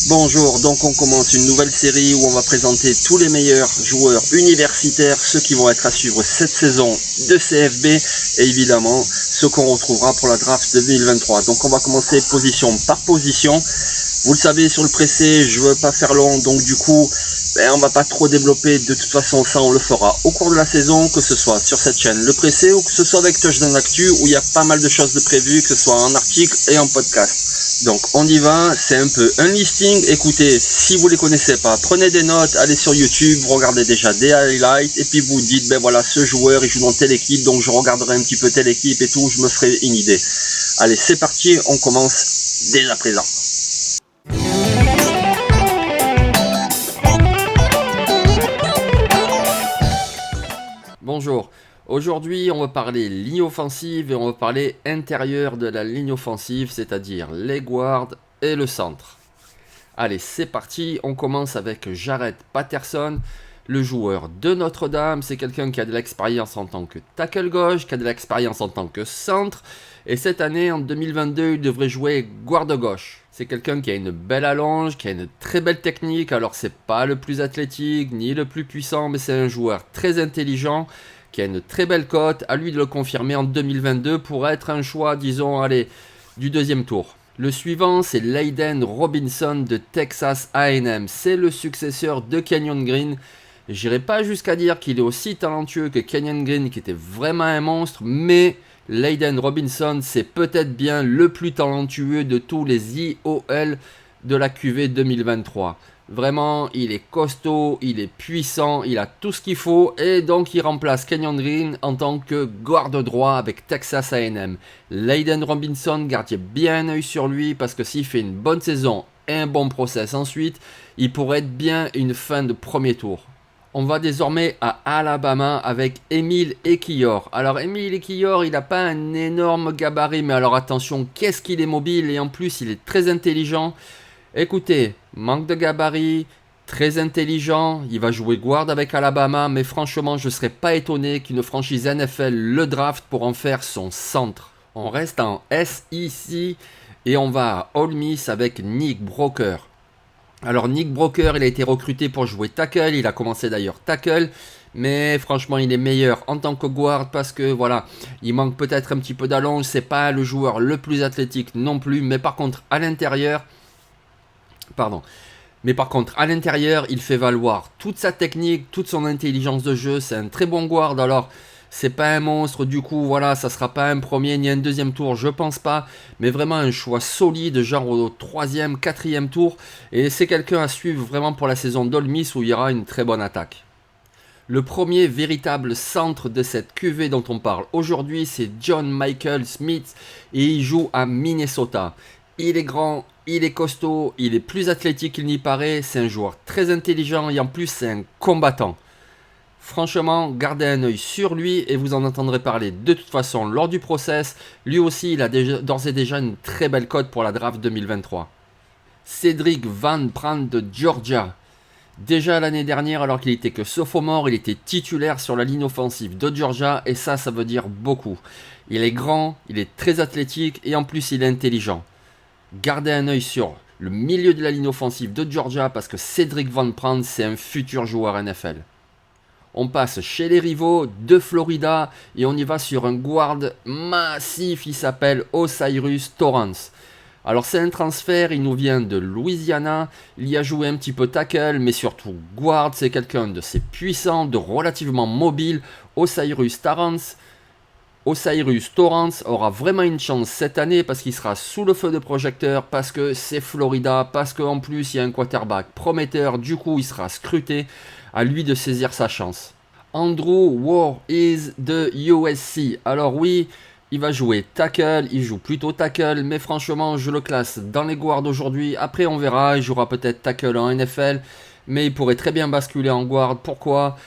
Bonjour, donc on commence une nouvelle série où on va présenter tous les meilleurs joueurs universitaires, ceux qui vont être à suivre cette saison de CFB et évidemment ceux qu'on retrouvera pour la draft 2023. Donc on va commencer position par position. Vous le savez, sur le pressé, je veux pas faire long, donc du coup, on va pas trop développer. De toute façon, ça on le fera au cours de la saison, que ce soit sur cette chaîne le pressé ou que ce soit avec Touchdown Actu où il y a pas mal de choses de prévues, que ce soit en article et en podcast. Donc on y va, c'est un peu un listing. Écoutez, si vous les connaissez pas, prenez des notes, allez sur YouTube, vous regardez déjà des highlights et puis vous dites, ben voilà, ce joueur il joue dans telle équipe, donc je regarderai un petit peu telle équipe et tout, je me ferai une idée. Allez, c'est parti, on commence dès à présent. Bonjour, aujourd'hui on va parler ligne offensive et on va parler intérieur de la ligne offensive, c'est-à-dire les guards et le centre. Allez, c'est parti, on commence avec Jared Patterson, le joueur de Notre-Dame. C'est quelqu'un qui a de l'expérience en tant que tackle gauche, qui a de l'expérience en tant que centre. Et cette année, en 2022, il devrait jouer guard gauche. C'est quelqu'un qui a une belle allonge, qui a une très belle technique. Alors, c'est pas le plus athlétique, ni le plus puissant, mais c'est un joueur très intelligent, qui a une très belle cote. À lui de le confirmer en 2022 pour être un choix, disons, allez, du deuxième tour. Le suivant, c'est Layden Robinson de Texas A&M. C'est le successeur de Kenyon Green. J'irai pas jusqu'à dire qu'il est aussi talentueux que Kenyon Green, qui était vraiment un monstre, mais Layden Robinson, c'est peut-être bien le plus talentueux de tous les IOL de la QV 2023. Vraiment, il est costaud, il est puissant, il a tout ce qu'il faut et donc il remplace Kenyon Green en tant que garde droit avec Texas A&M. Layden Robinson, gardez bien un œil sur lui parce que s'il fait une bonne saison et un bon process ensuite, il pourrait être bien une fin de premier tour. On va désormais à Alabama avec Emile Ekiyor. Alors Emile Ekiyor, il n'a pas un énorme gabarit, mais alors attention, qu'est-ce qu'il est mobile et en plus il est très intelligent. Écoutez, manque de gabarit, très intelligent, il va jouer guard avec Alabama, mais franchement, je ne serais pas étonné qu'une franchise NFL le draft pour en faire son centre. On reste en SEC et on va à Ole Miss avec Nick Broeker. Alors Nick Broeker, il a été recruté pour jouer tackle, il a commencé d'ailleurs tackle, mais franchement il est meilleur en tant que guard parce que voilà, il manque peut-être un petit peu d'allonge, c'est pas le joueur le plus athlétique non plus, mais par contre à l'intérieur, il fait valoir toute sa technique, toute son intelligence de jeu, c'est un très bon guard. Alors c'est pas un monstre, du coup voilà, ça sera pas un premier ni un deuxième tour, je pense pas, mais vraiment un choix solide, genre au 3e, 4e tour, et c'est quelqu'un à suivre vraiment pour la saison d'Ole Miss où il y aura une très bonne attaque. Le premier véritable centre de cette QV dont on parle aujourd'hui, c'est John Michael Smith, et il joue à Minnesota. Il est grand, il est costaud, il est plus athlétique qu'il n'y paraît, c'est un joueur très intelligent et en plus c'est un combattant. Franchement, gardez un œil sur lui et vous en entendrez parler de toute façon lors du process. Lui aussi, il a d'ores et déjà une très belle cote pour la draft 2023. Cedric Van Pran de Georgia. Déjà l'année dernière, alors qu'il était que sophomore, il était titulaire sur la ligne offensive de Georgia et ça veut dire beaucoup. Il est grand, il est très athlétique et en plus il est intelligent. Gardez un œil sur le milieu de la ligne offensive de Georgia parce que Cedric Van Pran, c'est un futur joueur NFL. On passe chez les rivaux de Florida et on y va sur un guard massif, il s'appelle O'Cyrus Torrence. Alors c'est un transfert, il nous vient de Louisiana, il y a joué un petit peu tackle, mais surtout guard, c'est quelqu'un de assez puissant, de relativement mobile. O'Cyrus Torrence aura vraiment une chance cette année parce qu'il sera sous le feu de projecteur, parce que c'est Florida, parce qu'en plus il y a un quarterback prometteur, du coup il sera scruté. À lui de saisir sa chance. Andrew Voorhees de USC. Alors oui, il va jouer tackle, il joue plutôt tackle, mais franchement, je le classe dans les guards aujourd'hui. Après, on verra, il jouera peut-être tackle en NFL, mais il pourrait très bien basculer en guard. Pourquoi ?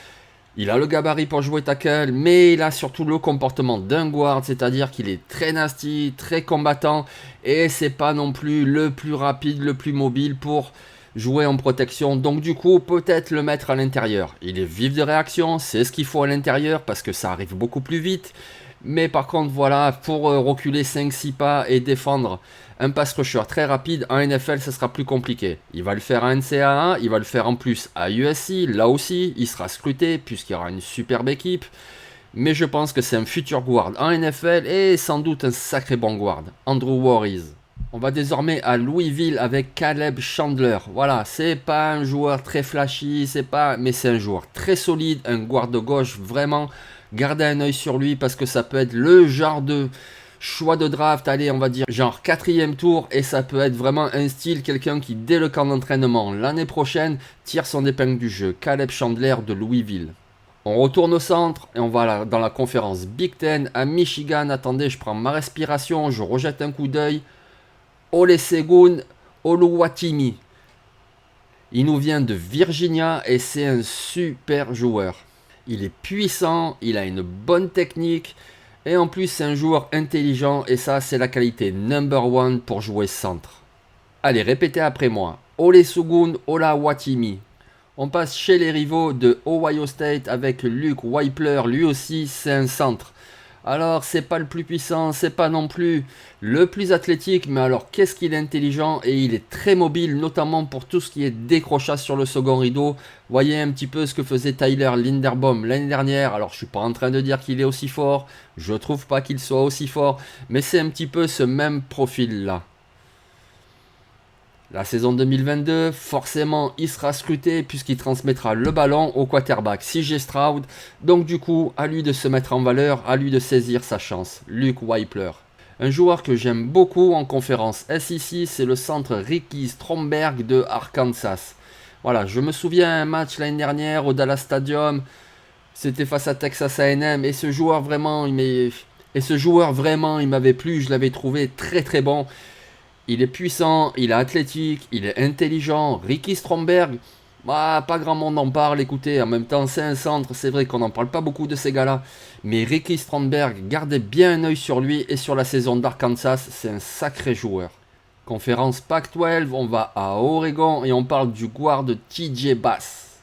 Il a le gabarit pour jouer tackle, mais il a surtout le comportement d'un guard, c'est-à-dire qu'il est très nasty, très combattant, et c'est pas non plus le plus rapide, le plus mobile pour jouer en protection, donc du coup peut-être le mettre à l'intérieur. Il est vif de réaction, c'est ce qu'il faut à l'intérieur parce que ça arrive beaucoup plus vite Mais par contre, voilà, pour reculer 5-6 pas et défendre un pass rusher très rapide, en NFL, ça sera plus compliqué. Il va le faire à NCAA, il va le faire en plus à USC, là aussi, il sera scruté puisqu'il y aura une superbe équipe. Mais je pense que c'est un futur guard en NFL et sans doute un sacré bon guard. Andrew Warriors. On va désormais à Louisville avec Caleb Chandler. Voilà, c'est pas un joueur très flashy, mais c'est un joueur très solide, un guard de gauche vraiment. Gardez un œil sur lui parce que ça peut être le genre de choix de draft, allez, on va dire genre 4e tour, et ça peut être vraiment un style, quelqu'un qui dès le camp d'entraînement l'année prochaine tire son épingle du jeu. Caleb Chandler de Louisville. On retourne au centre et on va dans la conférence Big Ten à Michigan. Attendez, je prends ma respiration, je rejette un coup d'œil. Olusegun Oluwatimi. Il nous vient de Virginia et c'est un super joueur. Il est puissant, il a une bonne technique et en plus c'est un joueur intelligent et ça c'est la qualité number one pour jouer centre. Allez, répétez après moi. Olusegun Oluwatimi. On passe chez les rivaux de Ohio State avec Luke Wypler, lui aussi c'est un centre. Alors c'est pas le plus puissant, c'est pas non plus le plus athlétique, mais alors qu'est-ce qu'il est intelligent et il est très mobile, notamment pour tout ce qui est décrochage sur le second rideau. Voyez un petit peu ce que faisait Tyler Linderbaum l'année dernière. Alors je suis pas en train de dire qu'il est aussi fort, je trouve pas qu'il soit aussi fort, mais c'est un petit peu ce même profil là. La saison 2022, forcément, il sera scruté puisqu'il transmettra le ballon au quarterback CJ Stroud. Donc du coup, à lui de se mettre en valeur, à lui de saisir sa chance. Luke Wypler. Un joueur que j'aime beaucoup en conférence SEC, c'est le centre Ricky Stromberg de Arkansas. Voilà, je me souviens un match l'année dernière au Dallas Stadium. C'était face à Texas A&M et ce joueur vraiment, il m'avait plu. Je l'avais trouvé très très bon. Il est puissant, il est athlétique, il est intelligent. Ricky Stromberg, bah, pas grand monde en parle, écoutez, en même temps c'est un centre, c'est vrai qu'on n'en parle pas beaucoup de ces gars-là. Mais Ricky Stromberg, gardez bien un œil sur lui et sur la saison d'Arkansas, c'est un sacré joueur. Conférence Pac-12, on va à Oregon et on parle du guard de TJ Bass.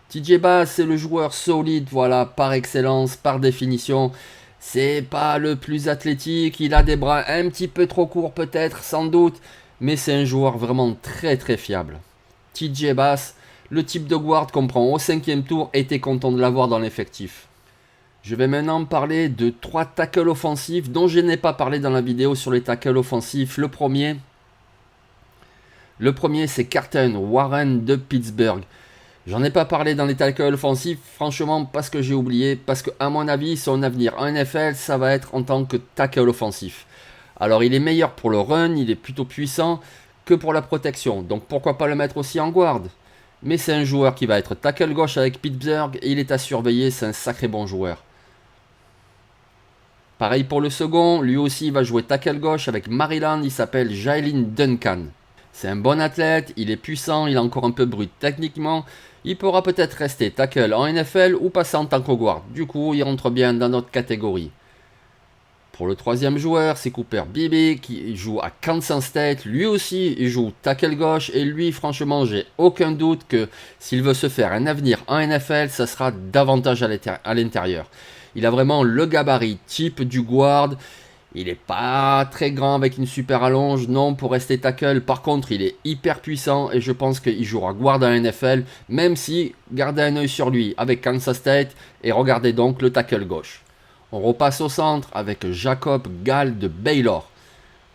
TJ Bass, c'est le joueur solide, voilà, par excellence, par définition. C'est pas le plus athlétique, il a des bras un petit peu trop courts peut-être, sans doute, mais c'est un joueur vraiment très très fiable. TJ Bass, le type de guard qu'on prend au 5e tour, était content de l'avoir dans l'effectif. Je vais maintenant parler de 3 tackles offensifs dont je n'ai pas parlé dans la vidéo sur les tackles offensifs. Le premier c'est Carton Warren de Pittsburgh. J'en ai pas parlé dans les tackles offensifs, franchement, parce que j'ai oublié, parce que à mon avis, son avenir en NFL, ça va être en tant que tackle offensif. Alors, il est meilleur pour le run, il est plutôt puissant que pour la protection, donc pourquoi pas le mettre aussi en guard. Mais c'est un joueur qui va être tackle gauche avec Pittsburgh, et il est à surveiller, c'est un sacré bon joueur. Pareil pour le second, lui aussi il va jouer tackle gauche avec Maryland, il s'appelle Jalen Duncan. C'est un bon athlète, il est puissant, il est encore un peu brut techniquement. Il pourra peut-être rester tackle en NFL ou passer en tant que guard. Du coup, il rentre bien dans notre catégorie. Pour le troisième joueur, c'est Cooper Beebe qui joue à Kansas State. Lui aussi, il joue tackle gauche. Et lui, franchement, j'ai aucun doute que s'il veut se faire un avenir en NFL, ça sera davantage à l'intérieur. Il a vraiment le gabarit type du guard. Il n'est pas très grand avec une super allonge, non, pour rester tackle. Par contre, il est hyper puissant et je pense qu'il jouera guard en NFL, même si gardez un œil sur lui avec Kansas State et regardez donc le tackle gauche. On repasse au centre avec Jacob Gall de Baylor.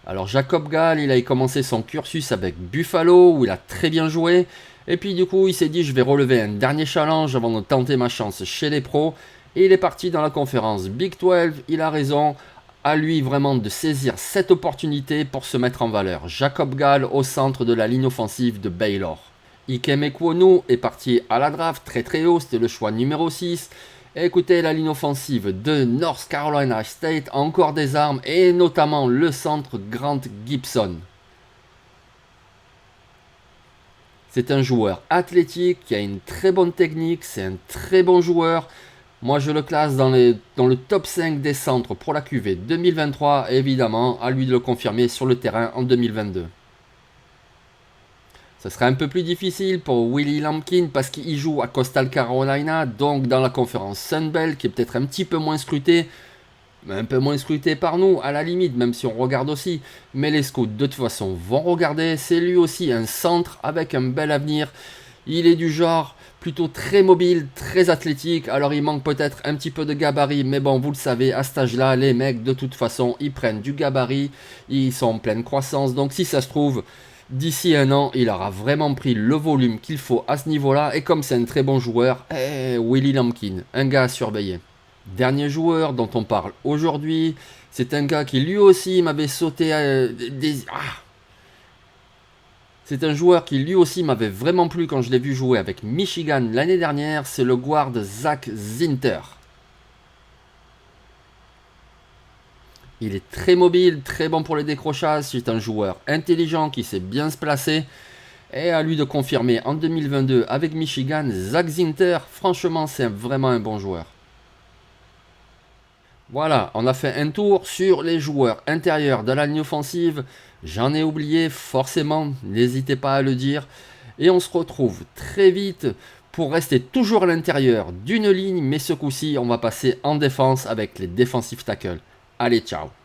Alors Jacob Gall, il a commencé son cursus avec Buffalo où il a très bien joué. Et puis du coup, il s'est dit je vais relever un dernier challenge avant de tenter ma chance chez les pros. Et il est parti dans la conférence Big 12, il a raison. À lui vraiment de saisir cette opportunité pour se mettre en valeur. Jacob Gall au centre de la ligne offensive de Baylor. Ikem Ekwonu est parti à la draft très très haut, c'était le choix numéro 6. Et écoutez, la ligne offensive de North Carolina State a encore des armes et notamment le centre Grant Gibson. C'est un joueur athlétique qui a une très bonne technique, c'est un très bon joueur. Moi, je le classe dans le top 5 des centres pour la QV 2023. Et évidemment, à lui de le confirmer sur le terrain en 2022. Ce serait un peu plus difficile pour Willie Lampkin parce qu'il joue à Coastal Carolina, donc dans la conférence Sun Belt, qui est peut-être un petit peu moins scrutée. un peu moins scruté par nous, à la limite, même si on regarde aussi. Mais les scouts, de toute façon, vont regarder. C'est lui aussi un centre avec un bel avenir. Il est du genre plutôt très mobile, très athlétique. Alors il manque peut-être un petit peu de gabarit, mais bon, vous le savez, à cet âge-là, les mecs, de toute façon, ils prennent du gabarit. Ils sont en pleine croissance. Donc si ça se trouve, d'ici un an, il aura vraiment pris le volume qu'il faut à ce niveau-là. Et comme c'est un très bon joueur, Willie Lampkin, un gars à surveiller. Dernier joueur dont on parle aujourd'hui, c'est un gars qui lui aussi m'avait sauté c'est un joueur qui lui aussi m'avait vraiment plu quand je l'ai vu jouer avec Michigan l'année dernière, c'est le guard Zach Zinter. Il est très mobile, très bon pour les décrochages, c'est un joueur intelligent qui sait bien se placer. Et à lui de confirmer en 2022 avec Michigan, Zach Zinter, franchement c'est vraiment un bon joueur. Voilà, on a fait un tour sur les joueurs intérieurs de la ligne offensive. J'en ai oublié forcément, n'hésitez pas à le dire. Et on se retrouve très vite pour rester toujours à l'intérieur d'une ligne, mais ce coup-ci, on va passer en défense avec les defensive tackles. Allez, ciao!